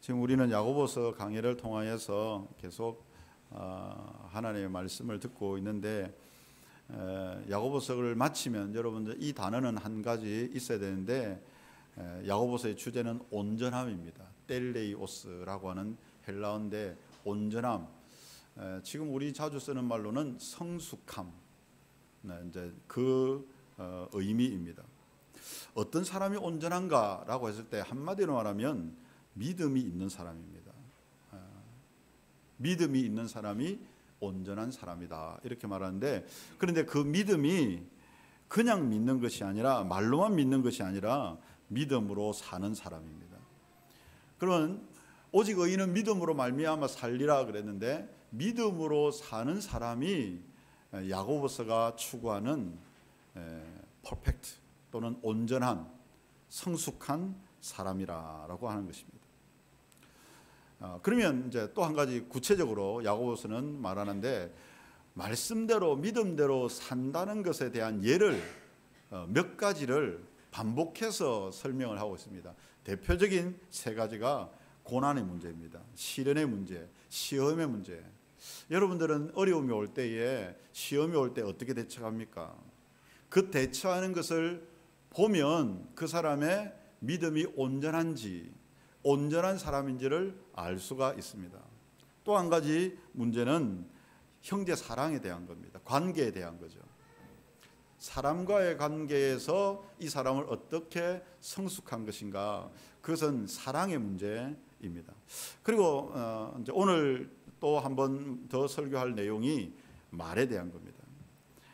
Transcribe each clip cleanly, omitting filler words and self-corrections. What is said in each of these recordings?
지금 우리는 야고보서 강해를 통하여서 계속 하나님의 말씀을 듣고 있는데, 야고보서를 마치면 여러분들 이 단어는 한 가지 있어야 되는데, 야고보서의 주제는 온전함입니다. 텔레이오스라고 하는 헬라어인데 온전함. 지금 우리 자주 쓰는 말로는 성숙함. 이제 그 의미입니다. 어떤 사람이 온전한가라고 했을 때 한마디로 말하면 믿음이 있는 사람입니다. 믿음이 있는 사람이 온전한 사람이다, 이렇게 말하는데, 그런데 그 믿음이 그냥 믿는 것이 아니라, 말로만 믿는 것이 아니라 믿음으로 사는 사람입니다. 그런 오직 의인은 믿음으로 말미암아 살리라 그랬는데, 믿음으로 사는 사람이 야고보서가 추구하는 퍼펙트 또는 온전한 성숙한 사람이라고 하는 것입니다. 그러면 이제 또 한 가지 구체적으로 야고보서는 말하는데, 말씀대로 믿음대로 산다는 것에 대한 예를 몇 가지를 반복해서 설명을 하고 있습니다. 대표적인 세 가지가 고난의 문제입니다. 시련의 문제, 시험의 문제. 여러분들은 어려움이 올 때에, 시험이 올 때 어떻게 대처합니까? 그 대처하는 것을 보면 그 사람의 믿음이 온전한지, 온전한 사람인지를 알 수가 있습니다. 또 한 가지 문제는 형제 사랑에 대한 겁니다. 관계에 대한 거죠. 사람과의 관계에서 이 사람을 어떻게 성숙한 것인가, 그것은 사랑의 문제입니다. 그리고 이제 오늘 또 한 번 더 설교할 내용이 말에 대한 겁니다.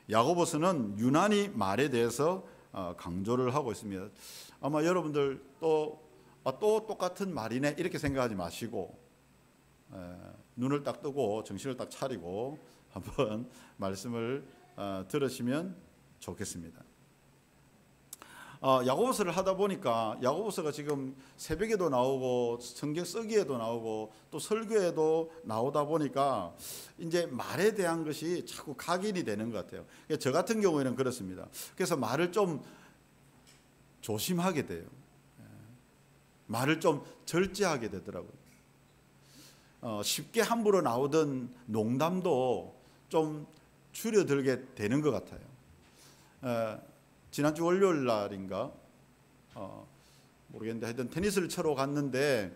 야고보서는 유난히 말에 대해서 강조를 하고 있습니다. 아마 여러분들 또 똑같은 말이네 이렇게 생각하지 마시고, 눈을 딱 뜨고 정신을 딱 차리고 한번 말씀을 들으시면 좋겠습니다. 야고보서를 하다 보니까 야고보서가 지금 새벽에도 나오고 성경 쓰기에도 나오고 또 설교에도 나오다 보니까 이제 말에 대한 것이 자꾸 각인이 되는 것 같아요. 저 같은 경우에는 그렇습니다. 그래서 말을 좀 조심하게 돼요. 말을 좀 절제하게 되더라고요. 쉽게 함부로 나오던 농담도 좀 줄여들게 되는 것 같아요. 지난주 월요일 날인가 모르겠는데, 하여튼 테니스를 쳐러 갔는데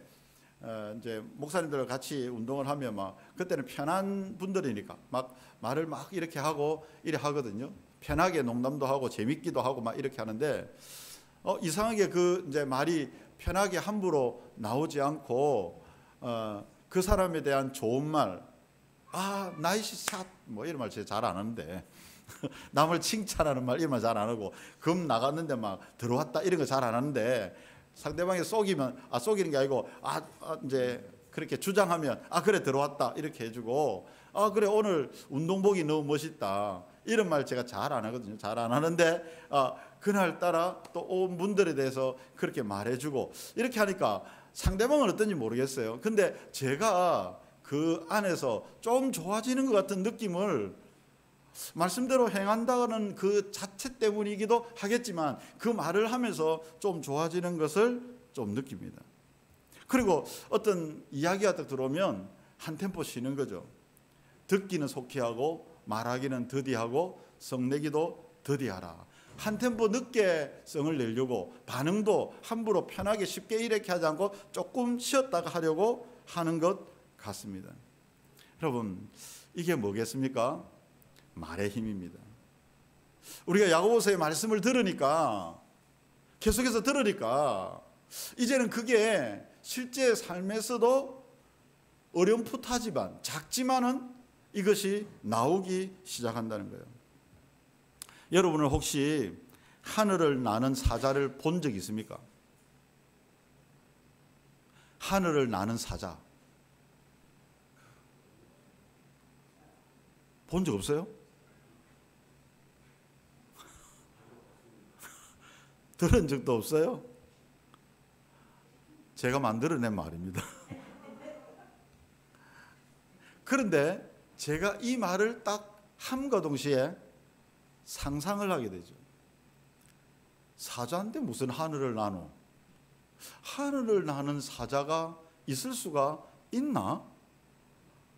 이제 목사님들과 같이 운동을 하면 막 그때는 편한 분들이니까 막 말을 막 이렇게 하고 이래 하거든요. 편하게 농담도 하고 재밌기도 하고 막 이렇게 하는데, 이상하게 그 이제 말이 편하게 함부로 나오지 않고 그 사람에 대한 좋은 말, 나이스 샷 뭐 이런 말 제가 잘 안 하는데 남을 칭찬하는 말 이런 말 잘 안 하고, 금 나갔는데 막 들어왔다 이런 거 잘 안 하는데, 상대방이 속이면 속이는 게 아니고 이제 그렇게 주장하면 그래 들어왔다 이렇게 해주고, 그래 오늘 운동복이 너무 멋있다 이런 말 제가 잘 안 하거든요. 잘 안 하는데 그날따라 또 온 분들에 대해서 그렇게 말해주고 이렇게 하니까 상대방은 어떤지 모르겠어요. 근데 제가 그 안에서 좀 좋아지는 것 같은 느낌을, 말씀대로 행한다는 그 자체 때문이기도 하겠지만 그 말을 하면서 좀 좋아지는 것을 좀 느낍니다. 그리고 어떤 이야기가 딱 들어오면 한 템포 쉬는 거죠. 듣기는 속히 하고 말하기는 더디하고 성내기도 더디하라. 한 템포 늦게 성을 내려고, 반응도 함부로 편하게 쉽게 이렇게 하지 않고 조금 쉬었다가 하려고 하는 것 같습니다. 여러분, 이게 뭐겠습니까? 말의 힘입니다. 우리가 야고보서의 말씀을 들으니까, 계속해서 들으니까 이제는 그게 실제 삶에서도 어렴풋하지만 작지만은 이것이 나오기 시작한다는 거예요. 여러분은 혹시 하늘을 나는 사자를 본 적 있습니까? 하늘을 나는 사자 본 적 없어요? 들은 적도 없어요? 제가 만들어낸 말입니다. 그런데 제가 이 말을 딱 함과 동시에 상상을 하게 되죠. 사자인데 무슨 하늘을 나누? 하늘을 나는 사자가 있을 수가 있나?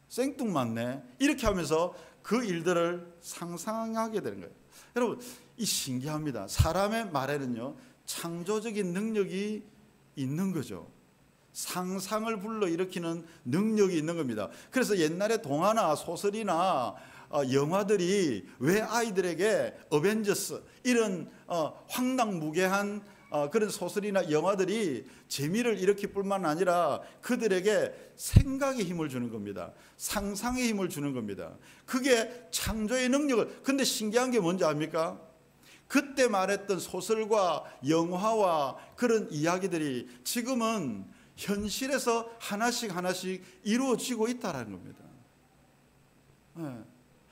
생뚱맞네. 이렇게 하면서 그 일들을 상상하게 되는 거예요. 여러분, 이 신기합니다. 사람의 말에는요, 창조적인 능력이 있는 거죠. 상상을 불러일으키는 능력이 있는 겁니다. 그래서 옛날에 동화나 소설이나 영화들이 왜 아이들에게 어벤져스 이런 황당무계한 그런 소설이나 영화들이 재미를 일으킬 뿐만 아니라 그들에게 생각의 힘을 주는 겁니다. 상상의 힘을 주는 겁니다. 그게 창조의 능력을. 근데 신기한 게 뭔지 압니까? 그때 말했던 소설과 영화와 그런 이야기들이 지금은 현실에서 하나씩 이루어지고 있다는 겁니다. 네.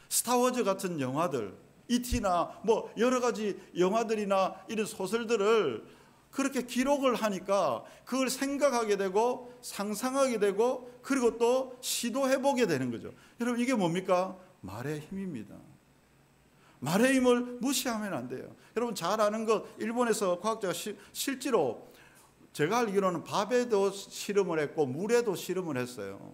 스타워즈 같은 영화들, E.T.나 뭐 여러 가지 영화들이나 이런 소설들을 그렇게 기록을 하니까 그걸 생각하게 되고 상상하게 되고 그리고 또 시도해보게 되는 거죠. 여러분, 이게 뭡니까? 말의 힘입니다. 말의 힘을 무시하면 안 돼요. 여러분 잘 아는 것, 일본에서 과학자가 실제로 제가 알기로는 밥에도 실험을 했고 물에도 실험을 했어요.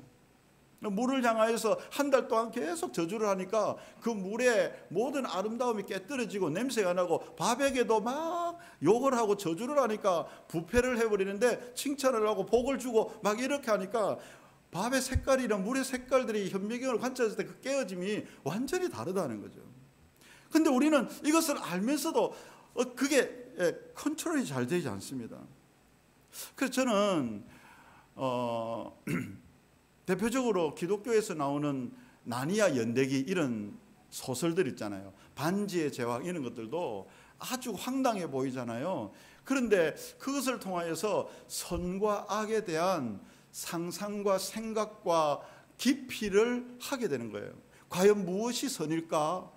물을 향하여서 한 달 동안 계속 저주를 하니까 그 물의 모든 아름다움이 깨뜨려지고 냄새가 나고 밥에게도 막 욕을 하고 저주를 하니까 부패를 해버리는데 칭찬을 하고 복을 주고 막 이렇게 하니까 밥의 색깔이나 물의 색깔들이 현미경으로 관찰했을 때 그 깨어짐이 완전히 다르다는 거죠. 근데 우리는 이것을 알면서도 그게 컨트롤이 잘 되지 않습니다. 그래서 저는 대표적으로 기독교에서 나오는 나니아 연대기 이런 소설들 있잖아요. 반지의 제왕 이런 것들도 아주 황당해 보이잖아요. 그런데 그것을 통하여서 선과 악에 대한 상상과 생각과 깊이를 하게 되는 거예요. 과연 무엇이 선일까?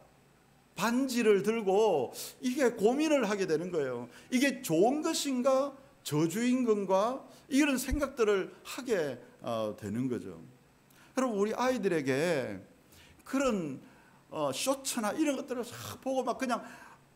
반지를 들고 이게 고민을 하게 되는 거예요. 이게 좋은 것인가 저주인 건가 이런 생각들을 하게 되는 거죠. 여러분, 우리 아이들에게 그런 쇼츠나 이런 것들을 싹 보고 막 그냥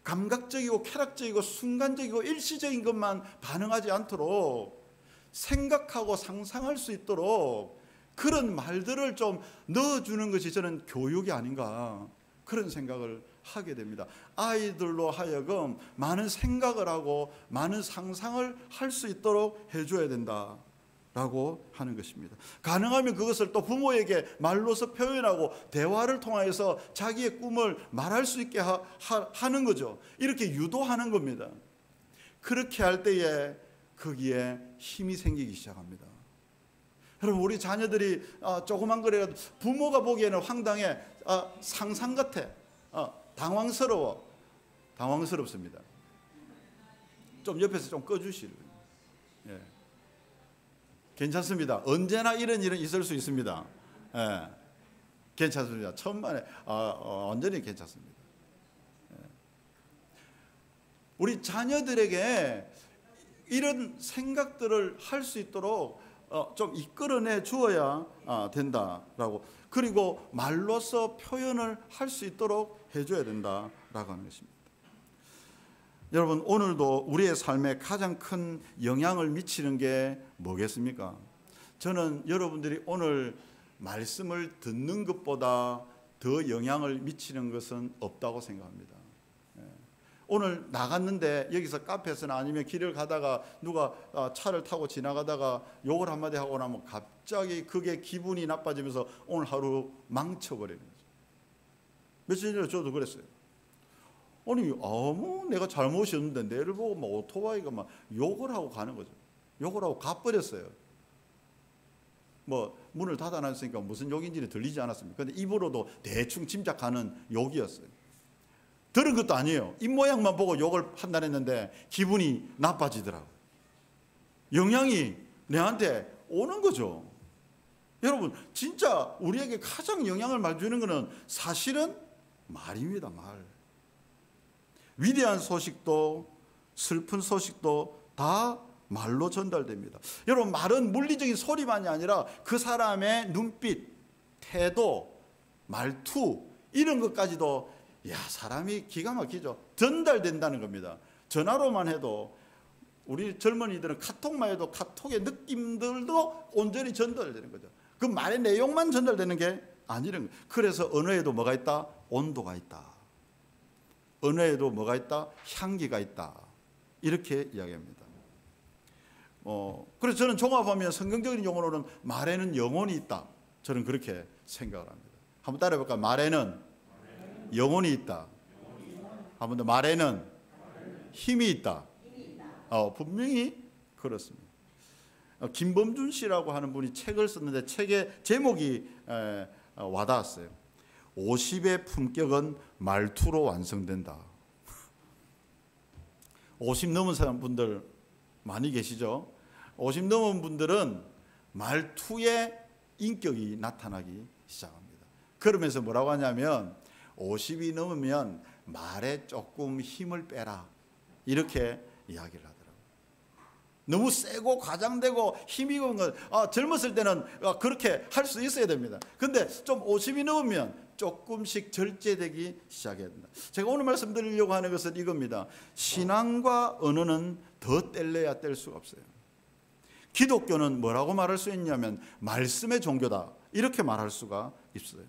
감각적이고 쾌락적이고 순간적이고 일시적인 것만 반응하지 않도록 생각하고 상상할 수 있도록 그런 말들을 좀 넣어주는 것이 저는 교육이 아닌가 그런 생각을 하게 됩니다. 아이들로 하여금 많은 생각을 하고 많은 상상을 할 수 있도록 해줘야 된다라고 하는 것입니다. 가능하면 그것을 또 부모에게 말로서 표현하고 대화를 통해서 자기의 꿈을 말할 수 있게 하는 거죠. 이렇게 유도하는 겁니다. 그렇게 할 때에 거기에 힘이 생기기 시작합니다. 여러분, 우리 자녀들이 조그만 거라도 부모가 보기에는 황당해, 상상 같아, 당황스럽습니다. 좀 옆에서 좀 꺼주시고요. 예. 괜찮습니다. 언제나 이런 일은 있을 수 있습니다. 예. 괜찮습니다. 천만에 완전히 괜찮습니다. 예. 우리 자녀들에게 이런 생각들을 할 수 있도록 좀 이끌어내 주어야 된다라고, 그리고 말로서 표현을 할 수 있도록 해줘야 된다라고 하는 것입니다. 여러분, 오늘도 우리의 삶에 가장 큰 영향을 미치는 게 뭐겠습니까? 저는 여러분들이 오늘 말씀을 듣는 것보다 더 영향을 미치는 것은 없다고 생각합니다. 오늘 나갔는데 여기서 카페에서나 아니면 길을 가다가 누가 차를 타고 지나가다가 욕을 한마디 하고 나면 갑자기 그게 기분이 나빠지면서 오늘 하루 망쳐버리는 거죠. 며칠 전에 저도 그랬어요. 아니 아무 내가 잘못이 없는데 내를 보고 막 오토바이가 막 욕을 하고 가는 거죠. 욕을 하고 가버렸어요. 뭐 문을 닫아놨으니까 무슨 욕인지는 들리지 않았습니다. 그런데 입으로도 대충 짐작하는 욕이었어요. 들은 것도 아니에요. 입모양만 보고 욕을 판단했는데 기분이 나빠지더라고요. 영향이 내한테 오는 거죠. 여러분, 진짜 우리에게 가장 영향을 많이 주는 것은 사실은 말입니다. 말. 위대한 소식도 슬픈 소식도 다 말로 전달됩니다. 여러분, 말은 물리적인 소리만이 아니라 그 사람의 눈빛, 태도, 말투 이런 것까지도 사람이 기가 막히죠. 전달된다는 겁니다. 전화로만 해도 우리 젊은이들은 카톡만 해도 카톡의 느낌들도 온전히 전달되는 거죠. 그 말의 내용만 전달되는 게 아니라는 거예요. 그래서 언어에도 뭐가 있다? 온도가 있다. 언어에도 뭐가 있다? 향기가 있다. 이렇게 이야기합니다. 그래서 저는 종합하면 성경적인 용어로는 말에는 영혼이 있다. 저는 그렇게 생각을 합니다. 한번 따라해볼까요? 말에는 영혼이 있다. 한번 더, 말에는 힘이 있다. 분명히 그렇습니다. 김범준 씨라고 하는 분이 책을 썼는데 책의 제목이 와닿았어요. 50의 품격은 말투로 완성된다. 50 넘은 사람 분들 많이 계시죠? 50 넘은 분들은 말투에 인격이 나타나기 시작합니다. 그러면서 뭐라고 하냐면 50이 넘으면 말에 조금 힘을 빼라. 이렇게 이야기를 하더라고요. 너무 세고 과장되고 힘이 있는 건 젊었을 때는 그렇게 할 수 있어야 됩니다. 근데 좀 50이 넘으면 조금씩 절제되기 시작해야 된다. 제가 오늘 말씀드리려고 하는 것은 이겁니다. 신앙과 언어는 더 뗄래야 뗄 수가 없어요. 기독교는 뭐라고 말할 수 있냐면 말씀의 종교다. 이렇게 말할 수가 있어요.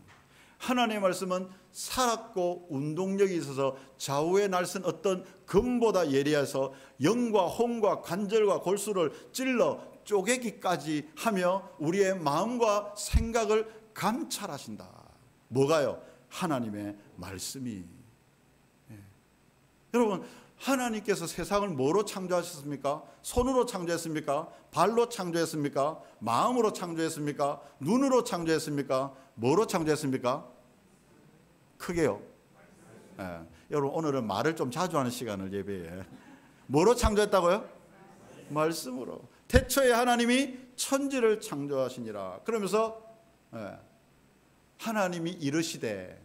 하나님의 말씀은 살았고 운동력이 있어서 좌우의 날선 어떤 금보다 예리해서 영과 혼과 관절과 골수를 찔러 쪼개기까지 하며 우리의 마음과 생각을 감찰하신다. 뭐가요? 하나님의 말씀이. 여러분, 하나님께서 세상을 뭐로 창조하셨습니까? 손으로 창조했습니까? 발로 창조했습니까? 마음으로 창조했습니까? 눈으로 창조했습니까? 뭐로 창조했습니까? 크게요. 여러분, 오늘은 말을 좀 자주 하는 시간을 예배해. 뭐로 창조했다고요? 말씀으로. 태초에 하나님이 천지를 창조하시니라. 그러면서 하나님이 이르시되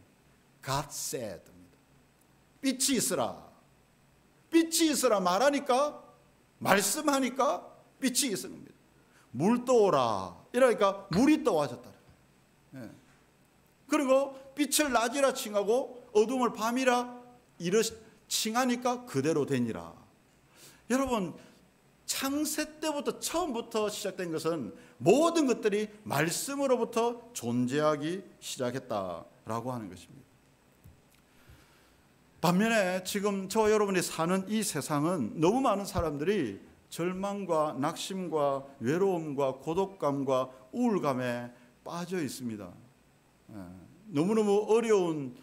God said, 빛이 있으라. 빛이 있으라 말하니까, 말씀하니까 빛이 있은 겁니다. 물 떠오라 이러니까 물이 떠와졌다. 그리고 빛을 낮이라 칭하고 어둠을 밤이라 칭하니까 그대로 되니라. 여러분, 창세 때부터 처음부터 시작된 것은 모든 것들이 말씀으로부터 존재하기 시작했다라고 하는 것입니다. 반면에 지금 저와 여러분이 사는 이 세상은 너무 많은 사람들이 절망과 낙심과 외로움과 고독감과 우울감에 빠져 있습니다. 너무너무 어려운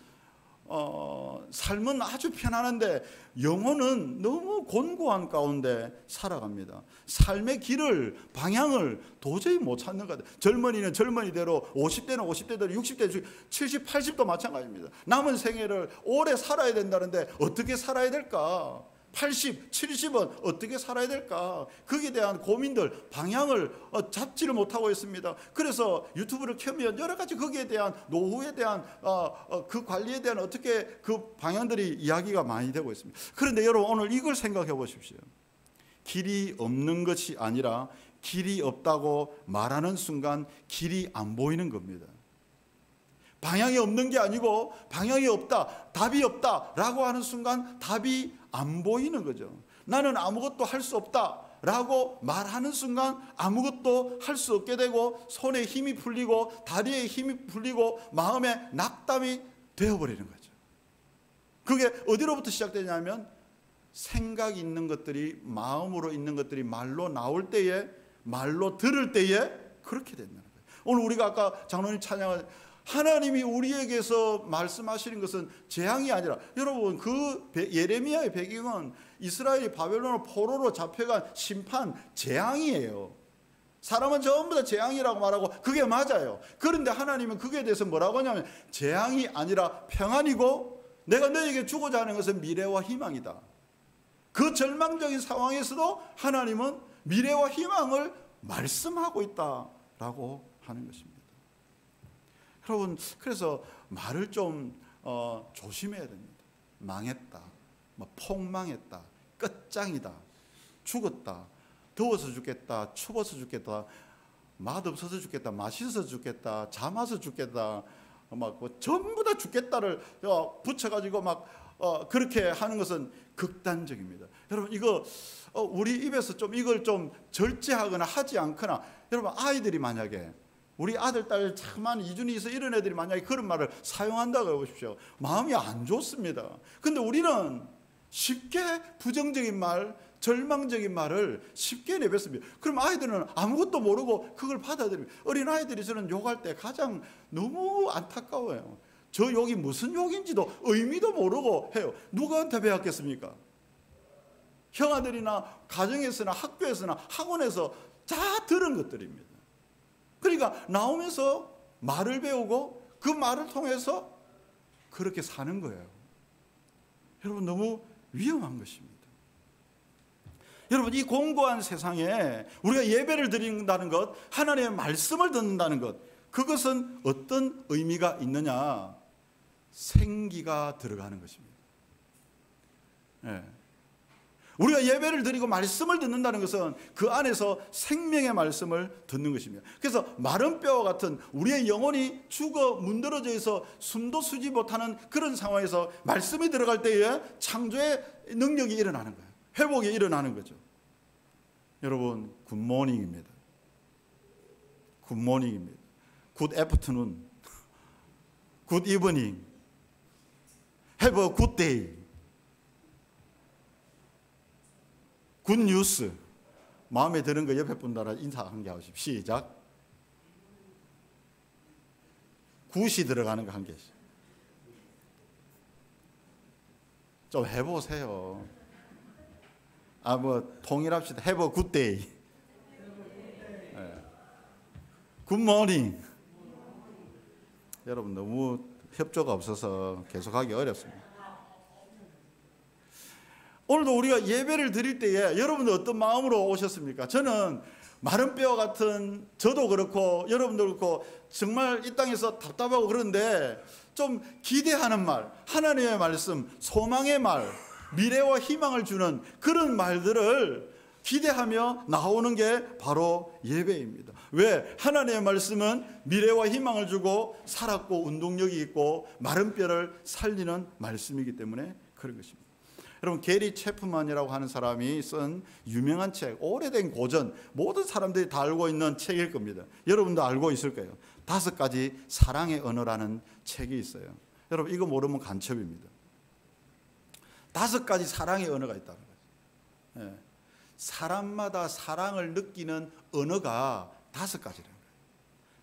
삶은 아주 편안한데 영혼은 너무 곤고한 가운데 살아갑니다. 삶의 길을, 방향을 도저히 못 찾는 것 같아요. 젊은이는 젊은이대로, 50대는 50대대로, 60대, 70, 80도 마찬가지입니다. 남은 생애를 오래 살아야 된다는데 어떻게 살아야 될까? 80, 70은 어떻게 살아야 될까? 거기에 대한 고민들, 방향을 잡지를 못하고 있습니다. 그래서 유튜브를 켜면 여러 가지 거기에 대한 노후에 대한 그 관리에 대한 어떻게 그 방향들이 이야기가 많이 되고 있습니다. 그런데 여러분, 오늘 이걸 생각해 보십시오. 길이 없는 것이 아니라 길이 없다고 말하는 순간 길이 안 보이는 겁니다. 방향이 없는 게 아니고 방향이 없다, 답이 없다라고 하는 순간 답이 안 보이는 거죠. 나는 아무것도 할 수 없다라고 말하는 순간 아무것도 할 수 없게 되고 손에 힘이 풀리고 다리에 힘이 풀리고 마음에 낙담이 되어버리는 거죠. 그게 어디로부터 시작되냐면 생각이 있는 것들이, 마음으로 있는 것들이 말로 나올 때에, 말로 들을 때에 그렇게 된다는 거예요. 오늘 우리가 아까 장로님 찬양을 하나님이 우리에게서 말씀하시는 것은 재앙이 아니라, 여러분, 그 예레미야의 배경은 이스라엘이 바벨론 포로로 잡혀간 심판, 재앙이에요. 사람은 전부 다 재앙이라고 말하고 그게 맞아요. 그런데 하나님은 그게 대해서 뭐라고 하냐면 재앙이 아니라 평안이고 내가 너에게 주고자 하는 것은 미래와 희망이다. 그 절망적인 상황에서도 하나님은 미래와 희망을 말씀하고 있다라고 하는 것입니다. 여러분, 그래서 말을 좀 조심해야 됩니다. 망했다, 폭망했다, 끝장이다, 죽었다, 더워서 죽겠다, 추워서 죽겠다, 맛없어서 죽겠다, 맛있어서 죽겠다, 잠아서 죽겠다, 전부 다 죽겠다를 붙여가지고 그렇게 하는 것은 극단적입니다. 여러분 이거 우리 입에서 좀 이걸 좀 절제하거나 하지 않거나, 여러분 아이들이 만약에 우리 아들 딸 참한 이준이 있어 이런 애들이 만약에 그런 말을 사용한다고 해보십시오. 마음이 안 좋습니다. 근데 우리는 쉽게 부정적인 말, 절망적인 말을 쉽게 내뱉습니다. 그럼 아이들은 아무것도 모르고 그걸 받아들입니다. 어린 아이들이 저는 욕할 때 가장 너무 안타까워요. 저 욕이 무슨 욕인지도 의미도 모르고 해요. 누구한테 배웠겠습니까? 형아들이나 가정에서나 학교에서나 학원에서 다 들은 것들입니다. 그러니까 나오면서 말을 배우고 그 말을 통해서 그렇게 사는 거예요. 여러분 너무 위험한 것입니다. 여러분 이 공고한 세상에 우리가 예배를 드린다는 것, 하나님의 말씀을 듣는다는 것, 그것은 어떤 의미가 있느냐? 생기가 들어가는 것입니다. 네. 우리가 예배를 드리고 말씀을 듣는다는 것은 그 안에서 생명의 말씀을 듣는 것입니다. 그래서 마른 뼈와 같은 우리의 영혼이 죽어 문드러져 있어 숨도 쉬지 못하는 그런 상황에서 말씀이 들어갈 때에 창조의 능력이 일어나는 거예요. 회복이 일어나는 거죠. 여러분 굿모닝입니다. 굿모닝입니다. 굿 애프터눈, 굿 이브닝, have a good day, 굿 뉴스. 마음에 드는 거 옆에 분들랑 인사 한 개 하십시오. 시작. 굿이 들어가는 거 한 개씩. 좀 해보세요. 뭐 통일합시다. Have a good day. Good morning. 여러분 너무 협조가 없어서 계속하기 어렵습니다. 오늘도 우리가 예배를 드릴 때에 여러분들 어떤 마음으로 오셨습니까? 저는 마른 뼈 같은 저도 그렇고 여러분도 그렇고 정말 이 땅에서 답답하고 그런데 좀 기대하는 말, 하나님의 말씀, 소망의 말, 미래와 희망을 주는 그런 말들을 기대하며 나오는 게 바로 예배입니다. 왜? 하나님의 말씀은 미래와 희망을 주고 살았고 운동력이 있고 마른 뼈를 살리는 말씀이기 때문에 그런 것입니다. 여러분 게리 체프만이라고 하는 사람이 쓴 유명한 책, 오래된 고전, 모든 사람들이 다 알고 있는 책일 겁니다. 여러분도 알고 있을 거예요. 5가지 사랑의 언어라는 책이 있어요. 여러분 이거 모르면 간첩입니다. 5가지 사랑의 언어가 있다는 거죠. 예. 사람마다 사랑을 느끼는 언어가 5가지라는 거예요.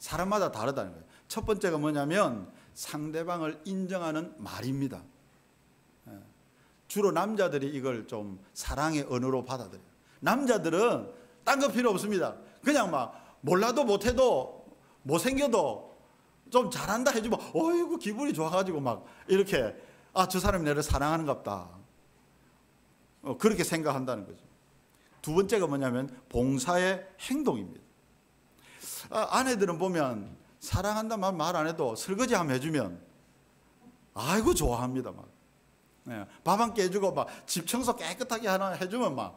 사람마다 다르다는 거예요. 첫 번째가 뭐냐면 상대방을 인정하는 말입니다. 주로 남자들이 이걸 좀 사랑의 언어로 받아들여요. 남자들은 딴 거 필요 없습니다. 그냥 막 몰라도 못해도 못생겨도 좀 잘한다 해주면 어이구 기분이 좋아가지고 막 이렇게 저 사람이 나를 사랑하는갑다. 그렇게 생각한다는 거죠. 두 번째가 뭐냐면 봉사의 행동입니다. 아내들은 보면 사랑한다 말 안 해도 설거지 한번 해주면 아이고 좋아합니다. 막 밥 한 끼 해주고 막 집 청소 깨끗하게 하나 해주면 막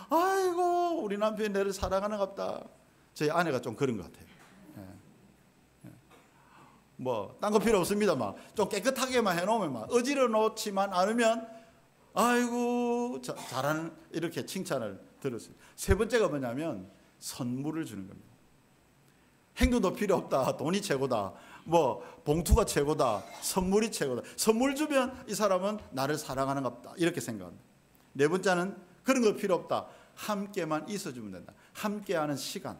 아이고 우리 남편이 나를 사랑하는갑다. 저희 아내가 좀 그런 것 같아요. 뭐 딴 거 필요 없습니다. 막 좀 깨끗하게만 해놓으면 막 어지러 놓지만 않으면 아이고 잘하는 이렇게 칭찬을 들었어요. 세 번째가 뭐냐면 선물을 주는 겁니다. 행동도 필요 없다. 돈이 최고다. 뭐 봉투가 최고다. 선물이 최고다. 선물 주면 이 사람은 나를 사랑하는갑다. 이렇게 생각합니다. 네 번째는 그런 거 필요 없다. 함께만 있어주면 된다. 함께하는 시간.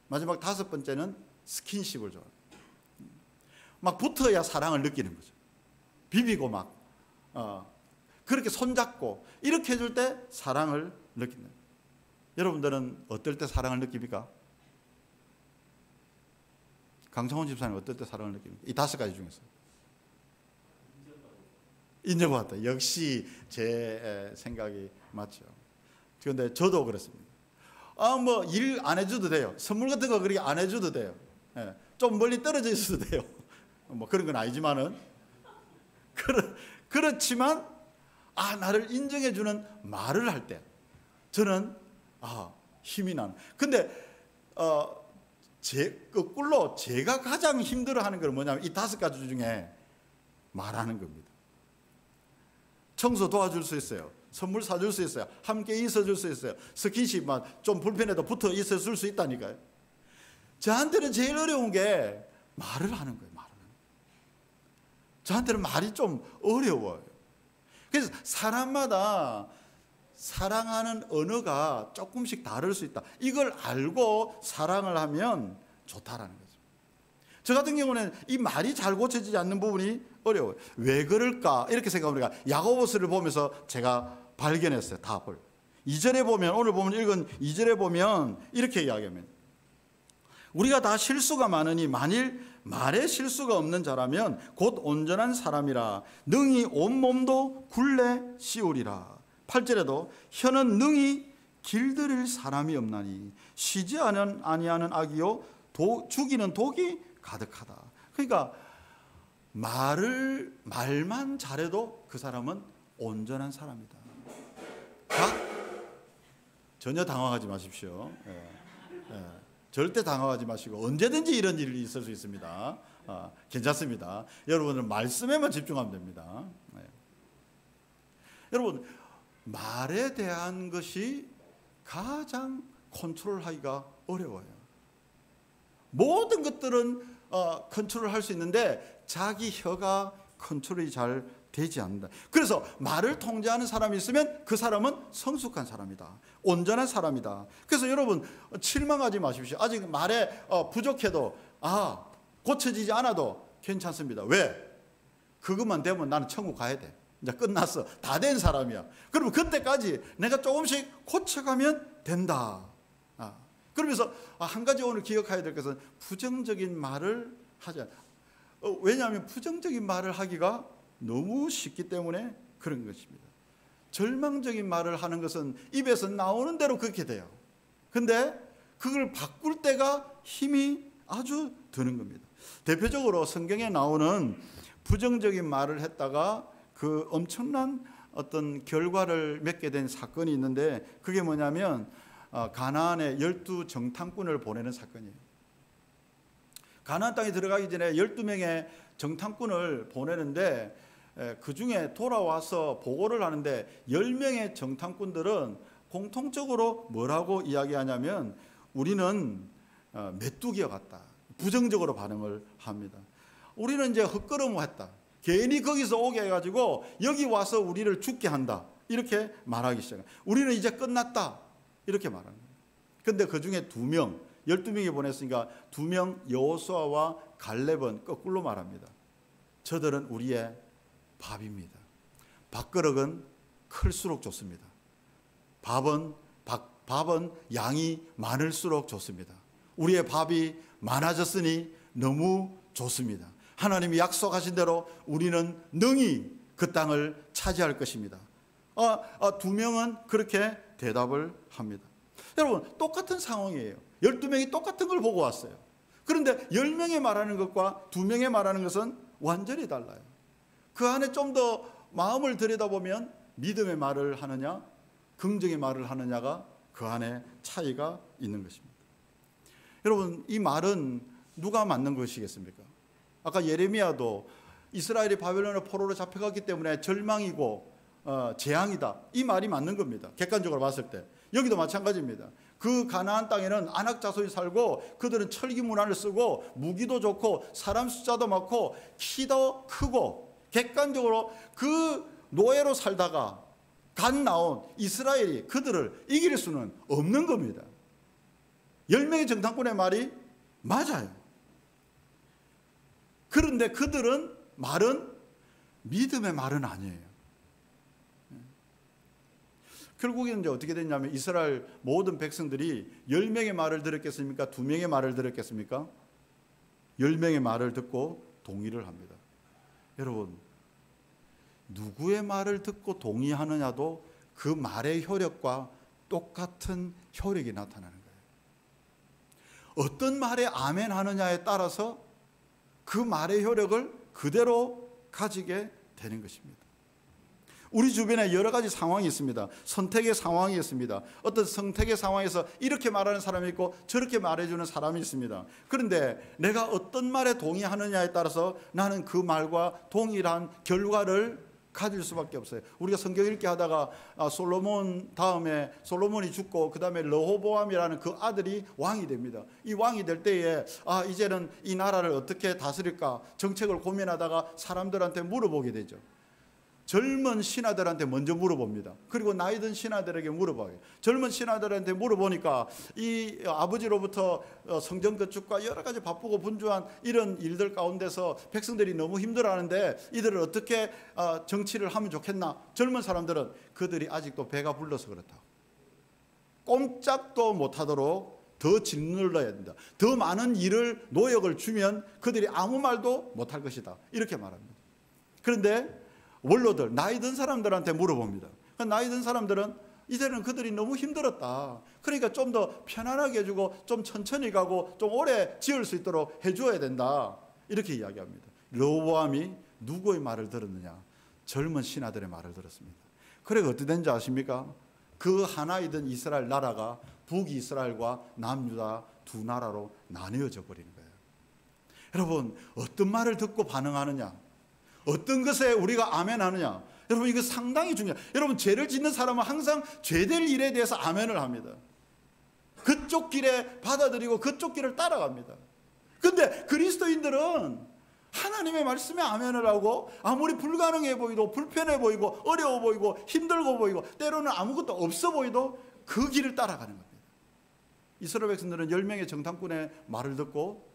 마지막 5번째는 스킨십을 좋아합니다. 막 붙어야 사랑을 느끼는 거죠. 비비고 막 그렇게 손잡고 이렇게 해줄 때 사랑을 느낀다. 여러분들은 어떨 때 사랑을 느낍니까? 강창훈 집사님 어떨 때 사랑을 느낍니까? 이 5가지 중에서 인정받았다. 역시 제 생각이 맞죠. 그런데 저도 그렇습니다. 뭐 일 안 해줘도 돼요. 선물 같은 거 그렇게 안 해줘도 돼요. 좀 멀리 떨어져 있어도 돼요. 뭐 그런 건 아니지만은 그렇지만 나를 인정해주는 말을 할 때 저는 힘이 나는. 근데 거꾸로 제가 가장 힘들어하는 건 뭐냐면 이 5가지 중에 말하는 겁니다. 청소 도와줄 수 있어요. 선물 사줄 수 있어요. 함께 있어줄 수 있어요. 스킨십 좀 불편해도 붙어 있어줄 수 있다니까요. 저한테는 제일 어려운 게 말을 하는 거예요. 말을. 저한테는 말이 좀 어려워요. 그래서 사람마다 사랑하는 언어가 조금씩 다를 수 있다. 이걸 알고 사랑을 하면 좋다라는 거죠. 저 같은 경우는 이 말이 잘 고쳐지지 않는 부분이 어려워요. 왜 그럴까? 이렇게 생각합니다. 야고보서를 보면서 제가 발견했어요. 답을. 2절에 보면, 오늘 보면 읽은 2절에 보면 이렇게 이야기합니다. 우리가 다 실수가 많으니 만일 말에 실수가 없는 자라면 곧 온전한 사람이라 능히 온몸도 굴레 씌우리라. 8절에도 혀는 능히 길들일 사람이 없나니 쉬지 아니하는 악이요 죽이는 독이 가득하다. 그러니까 말만 잘해도 그 사람은 온전한 사람이다. 전혀 당황하지 마십시오. 절대 당황하지 마시고 언제든지 이런 일이 있을 수 있습니다. 괜찮습니다. 여러분은 말씀에만 집중하면 됩니다. 여러분, 말에 대한 것이 가장 컨트롤하기가 어려워요. 모든 것들은 컨트롤할 수 있는데 자기 혀가 컨트롤이 잘 되지 않는다. 그래서 말을 통제하는 사람이 있으면 그 사람은 성숙한 사람이다. 온전한 사람이다. 그래서 여러분 실망하지 마십시오. 아직 말에 부족해도 고쳐지지 않아도 괜찮습니다. 왜? 그것만 되면 나는 천국 가야 돼. 이제 끝났어. 다 된 사람이야. 그러면 그때까지 내가 조금씩 고쳐가면 된다. 그러면서 한 가지 오늘 기억해야 될 것은 부정적인 말을 하지 않아. 왜냐하면 부정적인 말을 하기가 너무 쉽기 때문에 그런 것입니다. 절망적인 말을 하는 것은 입에서 나오는 대로 그렇게 돼요. 근데 그걸 바꿀 때가 힘이 아주 드는 겁니다. 대표적으로 성경에 나오는 부정적인 말을 했다가 그 엄청난 어떤 결과를 맺게 된 사건이 있는데 그게 뭐냐면 가나안에 12정탐꾼을 보내는 사건이에요. 가나안 땅에 들어가기 전에 12명의 정탐꾼을 보내는데 그 중에 돌아와서 보고를 하는데 10명의 정탐꾼들은 공통적으로 뭐라고 이야기하냐면 우리는 메뚜기와 같다. 부정적으로 반응을 합니다. 우리는 이제 헛걸음했다. 괜히 거기서 오게 해가지고 여기 와서 우리를 죽게 한다. 이렇게 말하기 시작합니다. 우리는 이제 끝났다. 이렇게 말합니다. 근데 그 중에 2명, 12명이 보냈으니까 2명 여호수아와 갈렙은 거꾸로 말합니다. 저들은 우리의 밥입니다. 밥그릇은 클수록 좋습니다. 밥은 양이 많을수록 좋습니다. 우리의 밥이 많아졌으니 너무 좋습니다. 하나님이 약속하신 대로 우리는 능히 그 땅을 차지할 것입니다. 2명은 그렇게 대답을 합니다. 여러분 똑같은 상황이에요. 12명이 똑같은 걸 보고 왔어요. 그런데 10명이 말하는 것과 2명이 말하는 것은 완전히 달라요. 그 안에 좀 더 마음을 들여다보면 믿음의 말을 하느냐 긍정의 말을 하느냐가 그 안에 차이가 있는 것입니다. 여러분 이 말은 누가 맞는 것이겠습니까? 아까 예레미야도 이스라엘이 바벨론의 포로로 잡혀갔기 때문에 절망이고 재앙이다. 이 말이 맞는 겁니다. 객관적으로 봤을 때. 여기도 마찬가지입니다. 그 가나안 땅에는 안악자손이 살고 그들은 철기 문화를 쓰고 무기도 좋고 사람 숫자도 많고 키도 크고 객관적으로 그 노예로 살다가 갓 나온 이스라엘이 그들을 이길 수는 없는 겁니다. 10명의 정탐꾼의 말이 맞아요. 그런데 그들은 말은 믿음의 말은 아니에요. 결국에는 이제 어떻게 됐냐면 이스라엘 모든 백성들이 10명의 말을 들었겠습니까? 2명의 말을 들었겠습니까? 10명의 말을 듣고 동의를 합니다. 여러분 누구의 말을 듣고 동의하느냐도 그 말의 효력과 똑같은 효력이 나타나는 거예요. 어떤 말에 아멘 하느냐에 따라서 그 말의 효력을 그대로 가지게 되는 것입니다. 우리 주변에 여러 가지 상황이 있습니다. 선택의 상황이 있습니다. 어떤 선택의 상황에서 이렇게 말하는 사람이 있고 저렇게 말해주는 사람이 있습니다. 그런데 내가 어떤 말에 동의하느냐에 따라서 나는 그 말과 동일한 결과를 가질 수밖에 없어요. 우리가 성경 읽기 하다가 솔로몬 다음에 솔로몬이 죽고 그 다음에 르호보암이라는 그 아들이 왕이 됩니다. 이 왕이 될 때에 이제는 이 나라를 어떻게 다스릴까 정책을 고민하다가 사람들한테 물어보게 되죠. 젊은 신하들한테 먼저 물어봅니다. 그리고 나이 든 신하들에게 물어봐요. 젊은 신하들한테 물어보니까 이 아버지로부터 성전 건축과 여러 가지 바쁘고 분주한 이런 일들 가운데서 백성들이 너무 힘들어하는데 이들을 어떻게 정치를 하면 좋겠나. 젊은 사람들은 그들이 아직도 배가 불러서 그렇다고, 꼼짝도 못하도록 더 짓눌러야 된다. 더 많은 일을 노역을 주면 그들이 아무 말도 못할 것이다. 이렇게 말합니다. 그런데 원로들, 나이 든 사람들한테 물어봅니다. 나이 든 사람들은 이제는 그들이 너무 힘들었다. 그러니까 좀 더 편안하게 해주고 좀 천천히 가고 좀 오래 지을 수 있도록 해줘야 된다. 이렇게 이야기합니다. 르호보암이 누구의 말을 들었느냐? 젊은 신하들의 말을 들었습니다. 그래서 어떻게 된지 아십니까? 그 하나이던 이스라엘 나라가 북이스라엘과 남유다 두 나라로 나뉘어져 버리는 거예요. 여러분, 어떤 말을 듣고 반응하느냐? 어떤 것에 우리가 아멘 하느냐? 여러분, 이거 상당히 중요해요. 여러분, 죄를 짓는 사람은 항상 죄될 일에 대해서 아멘을 합니다. 그쪽 길에 받아들이고 그쪽 길을 따라갑니다. 그런데 그리스도인들은 하나님의 말씀에 아멘을 하고 아무리 불가능해 보이고 불편해 보이고 어려워 보이고 힘들고 보이고 때로는 아무것도 없어 보이도 그 길을 따라가는 겁니다. 이스라엘 백성들은 10명의 정탐꾼의 말을 듣고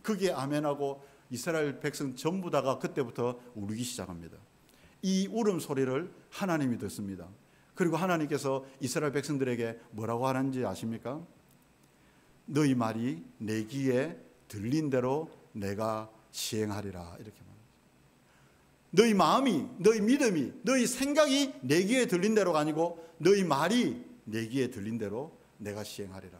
거기에 아멘하고 이스라엘 백성 전부 다가 그때부터 울기 시작합니다. 이 울음소리를 하나님이 듣습니다. 그리고 하나님께서 이스라엘 백성들에게 뭐라고 하는지 아십니까? 너희 말이 내 귀에 들린 대로 내가 시행하리라, 이렇게 말합니다. 너희 마음이, 너희 믿음이, 너희 생각이 내 귀에 들린 대로가 아니고 너희 말이 내 귀에 들린 대로 내가 시행하리라.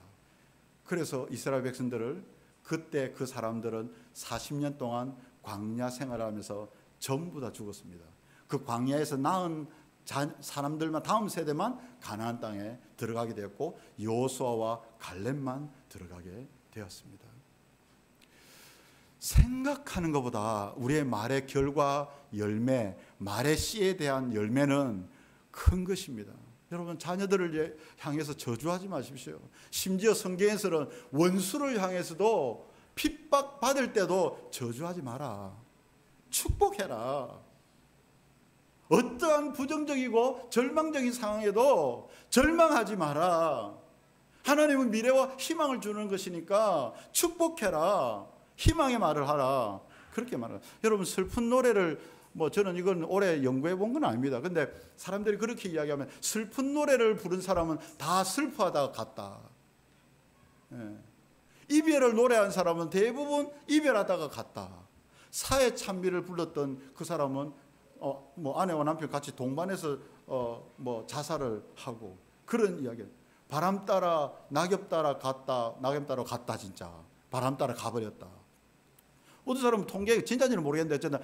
그래서 이스라엘 백성들을 그때 그 사람들은 40년 동안 광야 생활하면서 전부 다 죽었습니다. 그 광야에서 낳은 사람들만, 다음 세대만 가나안 땅에 들어가게 되었고 여호수아와 갈렙만 들어가게 되었습니다. 생각하는 것보다 우리의 말의 결과, 열매, 말의 씨에 대한 열매는 큰 것입니다. 여러분, 자녀들을 향해서 저주하지 마십시오. 심지어 성경에서는 원수를 향해서도 핍박받을 때도 저주하지 마라. 축복해라. 어떠한 부정적이고 절망적인 상황에도 절망하지 마라. 하나님은 미래와 희망을 주는 것이니까 축복해라. 희망의 말을 하라. 그렇게 말해요. 여러분, 슬픈 노래를 저는 이건 오래 연구해 본 건 아닙니다. 근데 사람들이 그렇게 이야기하면 슬픈 노래를 부른 사람은 다 슬퍼하다가 갔다. 이별을 노래한 사람은 대부분 이별하다가 갔다. 사회 찬미를 불렀던 그 사람은 아내와 남편 같이 동반해서 자살을 하고 그런 이야기. 바람 따라 낙엽 따라 갔다. 낙엽 따라 갔다. 진짜 바람 따라 가버렸다. 어떤 사람은 통계 진짜인지는 모르겠는데 어쨌든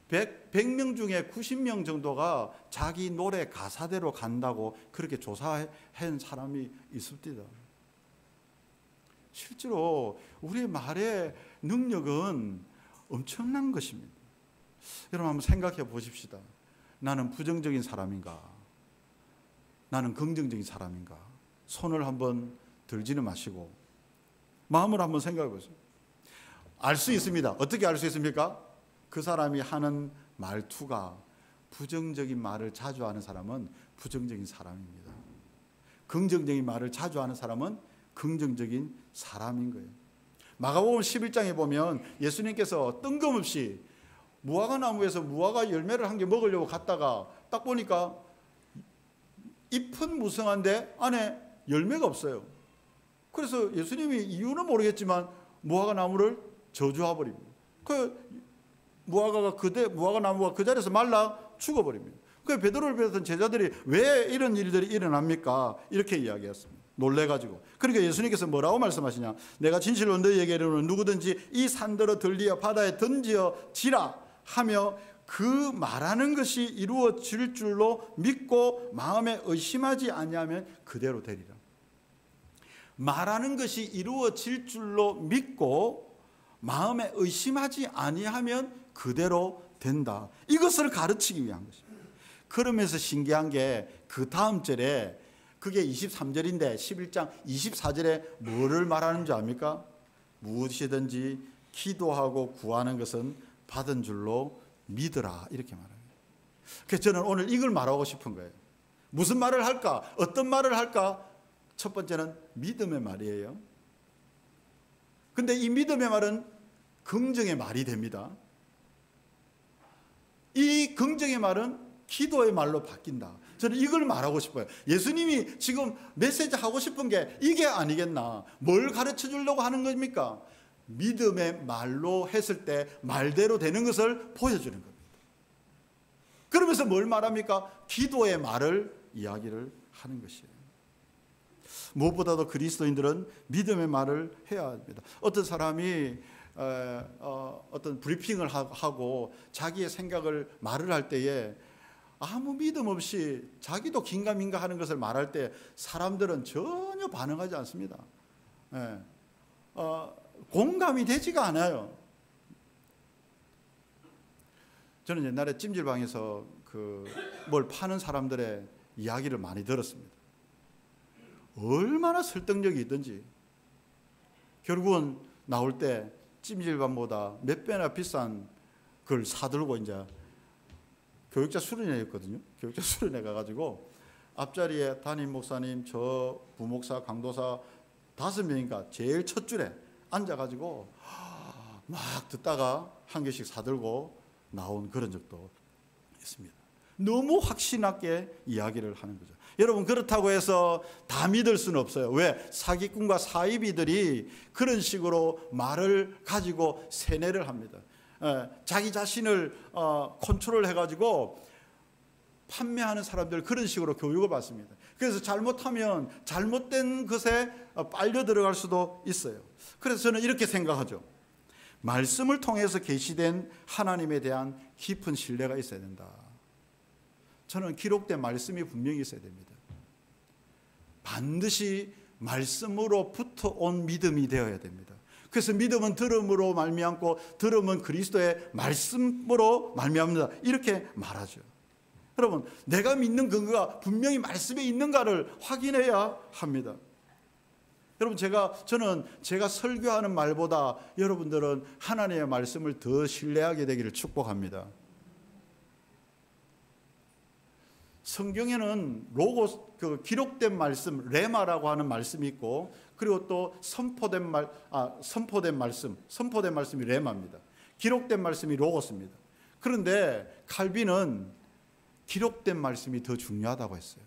100명 중에 90명 정도가 자기 노래 가사대로 간다고 그렇게 조사한 사람이 있습니다. 실제로 우리의 말의 능력은 엄청난 것입니다. 여러분, 한번 생각해 보십시다. 나는 부정적인 사람인가? 나는 긍정적인 사람인가? 손을 한번 들지는 마시고 마음으로 한번 생각해 보세요. 알 수 있습니다. 어떻게 알 수 있습니까? 그 사람이 하는 말투가 부정적인 말을 자주 하는 사람은 부정적인 사람입니다. 긍정적인 말을 자주 하는 사람은 긍정적인 사람인 거예요. 마가복음 11장에 보면 예수님께서 뜬금없이 무화과 나무에서 무화과 열매를 한 개 먹으려고 갔다가 딱 보니까 잎은 무성한데 안에 열매가 없어요. 그래서 예수님이 이유는 모르겠지만 무화과 나무를 저주해 버립니다. 그 무화과 나무가 그 자리에서 말라 죽어버립니다. 그 베드로를 비롯한 제자들이 왜 이런 일들이 일어납니까? 이렇게 이야기했습니다. 놀래가지고. 그러니까 예수님께서 뭐라고 말씀하시냐? 내가 진실로 너희에게 이르노니 누구든지 이 산더러 들리어 바다에 던지어 지라 하며 그 말하는 것이 이루어질 줄로 믿고 마음에 의심하지 아니하면 그대로 되리라. 말하는 것이 이루어질 줄로 믿고 마음에 의심하지 아니하면 그대로 된다. 이것을 가르치기 위한 것입니다. 그러면서 신기한 게 그 다음 절에 그게 23절인데 11장 24절에 뭐를 말하는 줄 압니까? 무엇이든지 기도하고 구하는 것은 받은 줄로 믿으라 이렇게 말합니다. 그래서 저는 오늘 이걸 말하고 싶은 거예요. 무슨 말을 할까? 어떤 말을 할까? 첫 번째는 믿음의 말이에요. 근데 이 믿음의 말은 긍정의 말이 됩니다. 이 긍정의 말은 기도의 말로 바뀐다. 저는 이걸 말하고 싶어요. 예수님이 지금 메시지 하고 싶은 게 이게 아니겠나? 뭘 가르쳐 주려고 하는 겁니까? 믿음의 말로 했을 때 말대로 되는 것을 보여주는 겁니다. 그러면서 뭘 말합니까? 기도의 말을 이야기를 하는 것이에요. 무엇보다도 그리스도인들은 믿음의 말을 해야 합니다. 어떤 사람이 어떤 브리핑을 하고 자기의 생각을 말을 할 때에 아무 믿음 없이 자기도 긴가민가 하는 것을 말할 때 사람들은 전혀 반응하지 않습니다. 공감이 되지가 않아요. 저는 옛날에 찜질방에서 뭘 파는 사람들의 이야기를 많이 들었습니다. 얼마나 설득력이 있든지 결국은 나올 때 찜질방보다 몇 배나 비싼 걸 사들고 이제 교육자 수련회였거든요. 교육자 수련회 가가지고 앞자리에 담임 목사님, 저 부목사, 강도사 5명인가 제일 첫 줄에 앉아가지고 막 듣다가 한 개씩 사들고 나온 그런 적도 있습니다. 너무 확신하게 이야기를 하는 거죠. 여러분 그렇다고 해서 다 믿을 수는 없어요. 왜? 사기꾼과 사이비들이 그런 식으로 말을 가지고 세뇌를 합니다. 자기 자신을 컨트롤 해가지고 판매하는 사람들 그런 식으로 교육을 받습니다. 그래서 잘못하면 잘못된 것에 빨려 들어갈 수도 있어요. 그래서 저는 이렇게 생각하죠. 말씀을 통해서 계시된 하나님에 대한 깊은 신뢰가 있어야 된다. 저는 기록된 말씀이 분명히 있어야 됩니다. 반드시 말씀으로부터 온 믿음이 되어야 됩니다. 그래서 믿음은 들음으로 말미암고 들음은 그리스도의 말씀으로 말미암는다. 이렇게 말하죠. 여러분, 내가 믿는 근거가 분명히 말씀에 있는가를 확인해야 합니다. 여러분, 저는 제가 설교하는 말보다 여러분들은 하나님의 말씀을 더 신뢰하게 되기를 축복합니다. 성경에는 로고스, 기록된 말씀, 레마라고 하는 말씀이 있고, 그리고 또 선포된 말씀이 레마입니다. 기록된 말씀이 로고스입니다. 그런데 칼빈은 기록된 말씀이 더 중요하다고 했어요.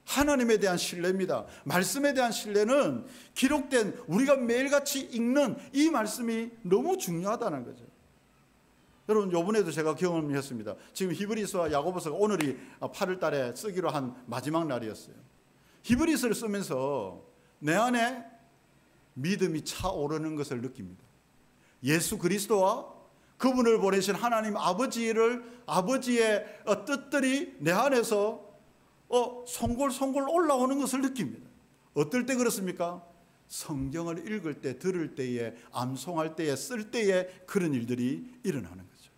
하나님에 대한 신뢰입니다. 말씀에 대한 신뢰는 기록된 우리가 매일같이 읽는 이 말씀이 너무 중요하다는 거죠. 여러분, 요번에도 제가 경험했습니다. 지금 히브리서와 야고보서가 오늘이 8월 달에 쓰기로 한 마지막 날이었어요. 히브리서를 쓰면서 내 안에 믿음이 차오르는 것을 느낍니다. 예수 그리스도와 그분을 보내신 하나님 아버지의 뜻들이 내 안에서 송골송골 올라오는 것을 느낍니다. 어떨 때 그렇습니까? 성경을 읽을 때, 들을 때에, 암송할 때에, 쓸 때에 그런 일들이 일어나는 거죠.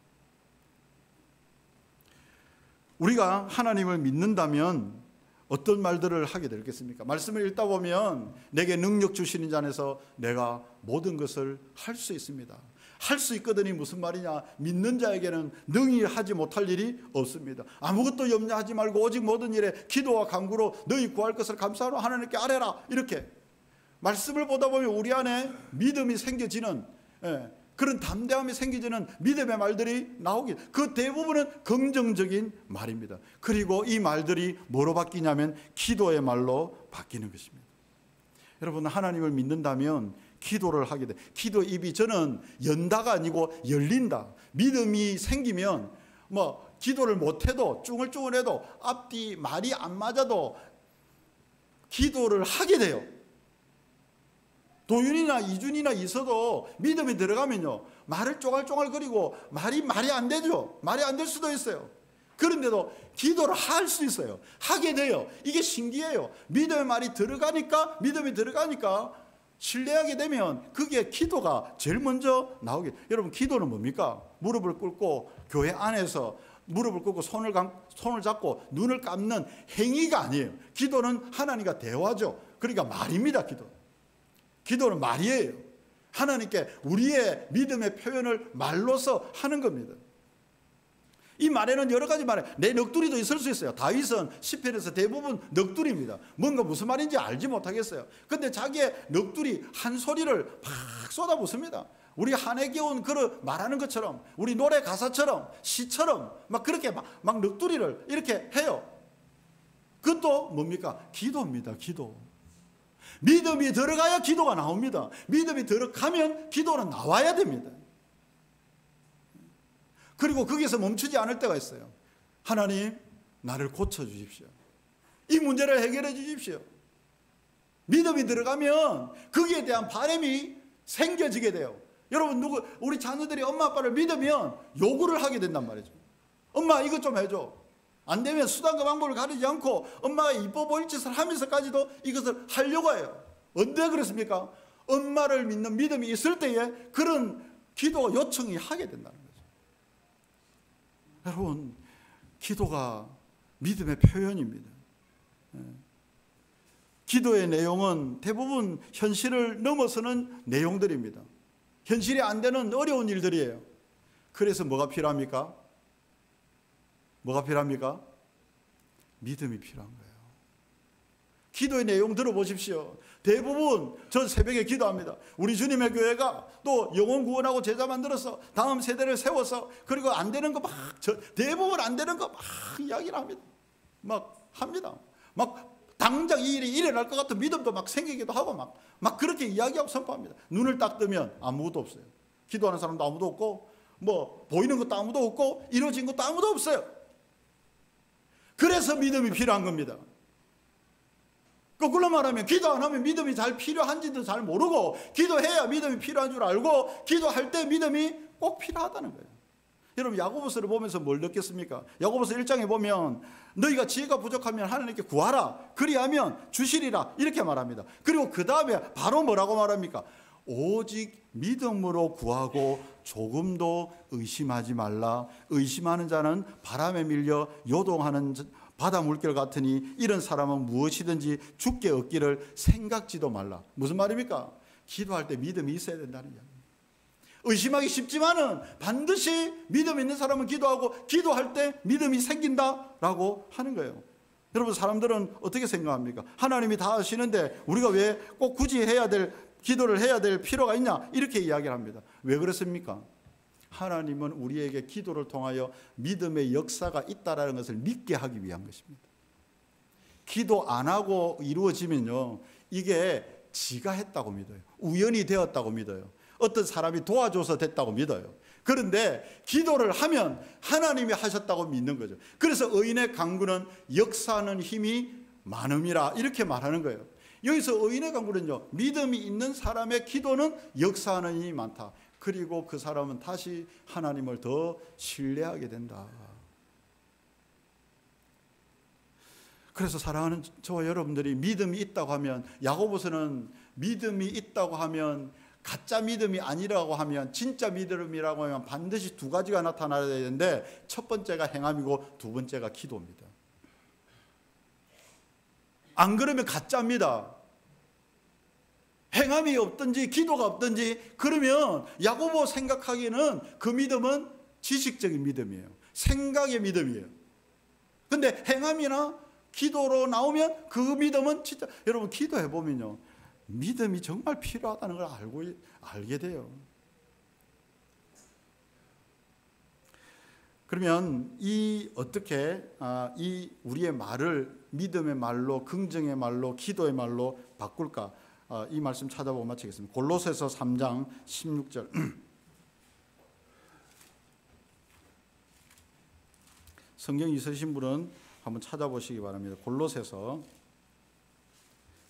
우리가 하나님을 믿는다면 어떤 말들을 하게 되겠습니까? 말씀을 읽다 보면 내게 능력 주시는 자 안에서 내가 모든 것을 할 수 있습니다. 할 수 있거든이 무슨 말이냐? 믿는 자에게는 능히 하지 못할 일이 없습니다. 아무것도 염려하지 말고 오직 모든 일에 기도와 간구로 너희 구할 것을 감사하러 하나님께 아뢰라. 이렇게 말씀을 보다 보면 우리 안에 믿음이 생겨지는 그런 담대함이 생기지는 믿음의 말들이 나오기, 그 대부분은 긍정적인 말입니다. 그리고 이 말들이 뭐로 바뀌냐면 기도의 말로 바뀌는 것입니다. 여러분, 하나님을 믿는다면 기도를 하게 돼. 기도 입이 저는 연다가 아니고 열린다. 믿음이 생기면 기도를 못해도 쭝얼쭝얼해도 앞뒤 말이 안 맞아도 기도를 하게 돼요. 도윤이나 이준이나 있어도 믿음이 들어가면요, 말을 쪼갈쪼갈거리고 말이 안 되죠. 말이 안 될 수도 있어요. 그런데도 기도를 할 수 있어요. 하게 돼요. 이게 신기해요. 믿음의 말이 들어가니까, 믿음이 들어가니까 신뢰하게 되면 그게 기도가 제일 먼저 나오게. 여러분, 기도는 뭡니까? 무릎을 꿇고 교회 안에서 무릎을 꿇고 손을 잡고 눈을 감는 행위가 아니에요. 기도는 하나님과 대화죠. 그러니까 말입니다. 기도는 말이에요. 하나님께 우리의 믿음의 표현을 말로서 하는 겁니다. 이 말에는 여러 가지 말에 내 넋두리도 있을 수 있어요. 다윗은 시편에서 대부분 넋두리입니다. 뭔가 무슨 말인지 알지 못하겠어요. 근데 자기의 넋두리 한 소리를 팍 쏟아붓습니다. 우리 한해기온 말하는 것처럼, 우리 노래 가사처럼, 시처럼 막 그렇게 막 넋두리를 이렇게 해요. 그것도 뭡니까? 기도입니다. 기도. 믿음이 들어가야 기도가 나옵니다. 믿음이 들어가면 기도는 나와야 됩니다. 그리고 거기서 멈추지 않을 때가 있어요. 하나님, 나를 고쳐주십시오. 이 문제를 해결해 주십시오. 믿음이 들어가면 거기에 대한 바람이 생겨지게 돼요. 여러분, 우리 자녀들이 엄마 아빠를 믿으면 요구를 하게 된단 말이죠. 엄마, 이것 좀 해줘. 안 되면 수단과 방법을 가리지 않고 엄마가 이뻐 보일 짓을 하면서까지도 이것을 하려고 해요. 언제 그렇습니까? 엄마를 믿는 믿음이 있을 때에 그런 기도 요청이 하게 된다는 거죠. 여러분, 기도가 믿음의 표현입니다. 기도의 내용은 대부분 현실을 넘어서는 내용들입니다. 현실이 안 되는 어려운 일들이에요. 그래서 뭐가 필요합니까? 뭐가 필요합니까? 믿음이 필요한 거예요. 기도의 내용 들어보십시오. 대부분 전 새벽에 기도합니다. 우리 주님의 교회가 또 영혼 구원하고 제자 만들어서 다음 세대를 세워서 그리고 안 되는 거 대부분 안 되는 거 막 이야기를 합니다. 막 합니다. 막 당장 이 일이 일어날 것 같은 믿음도 막 생기기도 하고 막 그렇게 이야기하고 선포합니다. 눈을 딱 뜨면 아무것도 없어요. 기도하는 사람도 아무도 없고 뭐 보이는 것도 아무도 없고 이루어진 것도 아무도 없어요. 그래서 믿음이 필요한 겁니다. 거꾸로 말하면 기도 안 하면 믿음이 잘 필요한지도 잘 모르고 기도해야 믿음이 필요한 줄 알고 기도할 때 믿음이 꼭 필요하다는 거예요. 여러분, 야고보서를 보면서 뭘 느꼈습니까? 야고보서 1장에 보면 너희가 지혜가 부족하면 하나님께 구하라. 그리하면 주시리라. 이렇게 말합니다. 그리고 그 다음에 바로 뭐라고 말합니까? 오직 믿음으로 구하고 조금도 의심하지 말라. 의심하는 자는 바람에 밀려 요동하는 바다 물결 같으니 이런 사람은 무엇이든지 죽게 얻기를 생각지도 말라. 무슨 말입니까? 기도할 때 믿음이 있어야 된다는 이야기입니다. 의심하기 쉽지만은 반드시 믿음 있는 사람은 기도하고 기도할 때 믿음이 생긴다라고 하는 거예요. 여러분, 사람들은 어떻게 생각합니까? 하나님이 다 아시는데 우리가 왜 꼭 굳이 기도를 해야 될 필요가 있냐? 이렇게 이야기를 합니다. 왜 그렇습니까? 하나님은 우리에게 기도를 통하여 믿음의 역사가 있다라는 것을 믿게 하기 위한 것입니다. 기도 안 하고 이루어지면요, 이게 지가 했다고 믿어요. 우연이 되었다고 믿어요. 어떤 사람이 도와줘서 됐다고 믿어요. 그런데 기도를 하면 하나님이 하셨다고 믿는 거죠. 그래서 의인의 강구는 역사하는 힘이 많음이라 이렇게 말하는 거예요. 여기서 의인의 강구는요, 믿음이 있는 사람의 기도는 역사하는 힘이 많다. 그리고 그 사람은 다시 하나님을 더 신뢰하게 된다. 그래서 사랑하는 저와 여러분들이 믿음이 있다고 하면, 야고보서는 믿음이 있다고 하면, 가짜 믿음이 아니라고 하면, 진짜 믿음이라고 하면 반드시 두 가지가 나타나야 되는데, 첫 번째가 행함이고 두 번째가 기도입니다. 안 그러면 가짜입니다. 행함이 없든지 기도가 없든지, 그러면 야고보 생각하기에는 그 믿음은 지식적인 믿음이에요. 생각의 믿음이에요. 근데 행함이나 기도로 나오면 그 믿음은 진짜, 여러분 기도해 보면요, 믿음이 정말 필요하다는 걸 알게 돼요. 그러면 어떻게 이 우리의 말을 믿음의 말로, 긍정의 말로, 기도의 말로 바꿀까? 이 말씀 찾아보고 마치겠습니다. 골로새서 3장 16절. 성경 있으신 분은 한번 찾아보시기 바랍니다. 골로새서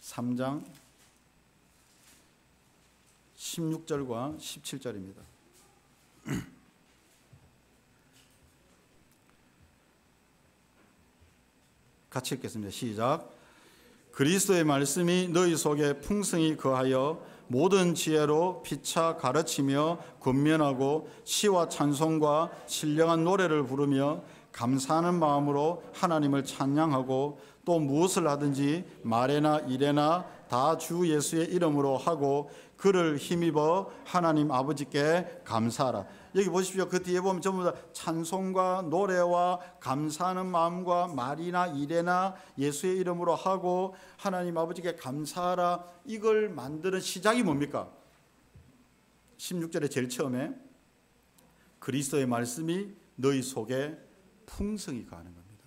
3장 16절과 17절입니다. 같이 읽겠습니다. 시작. 그리스도의 말씀이 너희 속에 풍성히 거하여 모든 지혜로 피차 가르치며 권면하고 시와 찬송과 신령한 노래를 부르며 감사하는 마음으로 하나님을 찬양하고 또 무엇을 하든지 말에나 일에나 다 주 예수의 이름으로 하고 그를 힘입어 하나님 아버지께 감사하라. 여기 보십시오. 그 뒤에 보면 전부 다 찬송과 노래와 감사하는 마음과 말이나 일에나 예수의 이름으로 하고 하나님 아버지께 감사하라. 이걸 만드는 시작이 뭡니까? 16절에 제일 처음에 그리스도의 말씀이 너희 속에 풍성히 거하는 겁니다.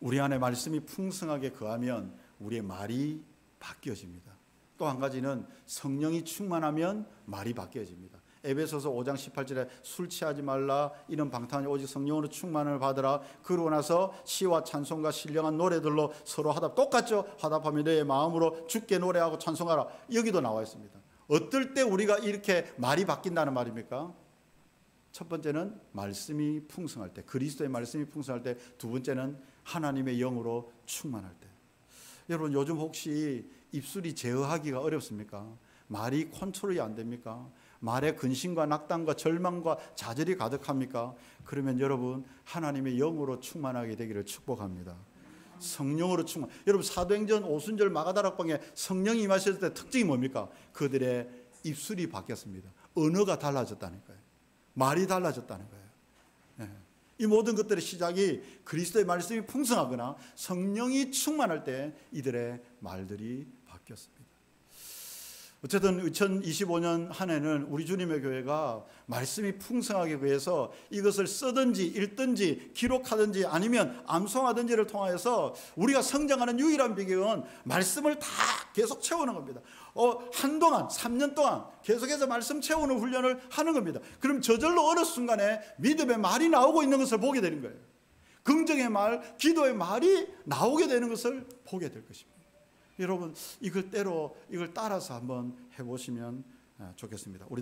우리 안에 말씀이 풍성하게 거하면 우리의 말이 바뀌어집니다. 또 한 가지는 성령이 충만하면 말이 바뀌어집니다. 에베소서 5장 18절에 술 취하지 말라 이런 방탕하니 오직 성령으로 충만을 받으라. 그러고 나서 시와 찬송과 신령한 노래들로 서로 똑같죠. 화답하며 너의 마음으로 주께 노래하고 찬송하라. 여기도 나와 있습니다. 어떨 때 우리가 이렇게 말이 바뀐다는 말입니까? 첫 번째는 말씀이 풍성할 때, 그리스도의 말씀이 풍성할 때. 두 번째는 하나님의 영으로 충만할 때. 여러분 요즘 혹시 입술이 제어하기가 어렵습니까? 말이 컨트롤이 안 됩니까? 말에 근심과 낙담과 절망과 좌절이 가득합니까? 그러면 여러분 하나님의 영으로 충만하게 되기를 축복합니다. 성령으로 충만. 여러분 사도행전 오순절 마가다락방에 성령이 임하셨을 때 특징이 뭡니까? 그들의 입술이 바뀌었습니다. 언어가 달라졌다는 거예요. 말이 달라졌다는 거예요. 이 모든 것들의 시작이 그리스도의 말씀이 풍성하거나 성령이 충만할 때 이들의 말들이 바뀌었습니다. 어쨌든 2025년 한 해는 우리 주님의 교회가 말씀이 풍성하기 위해서 이것을 쓰든지 읽든지 기록하든지 아니면 암송하든지를 통하여서 우리가 성장하는 유일한 비결은 말씀을 다 계속 채우는 겁니다. 한동안 3년 동안 계속해서 말씀 채우는 훈련을 하는 겁니다. 그럼 저절로 어느 순간에 믿음의 말이 나오고 있는 것을 보게 되는 거예요. 긍정의 말, 기도의 말이 나오게 되는 것을 보게 될 것입니다. 여러분 이걸 따라서 한번 해보시면 좋겠습니다. 우리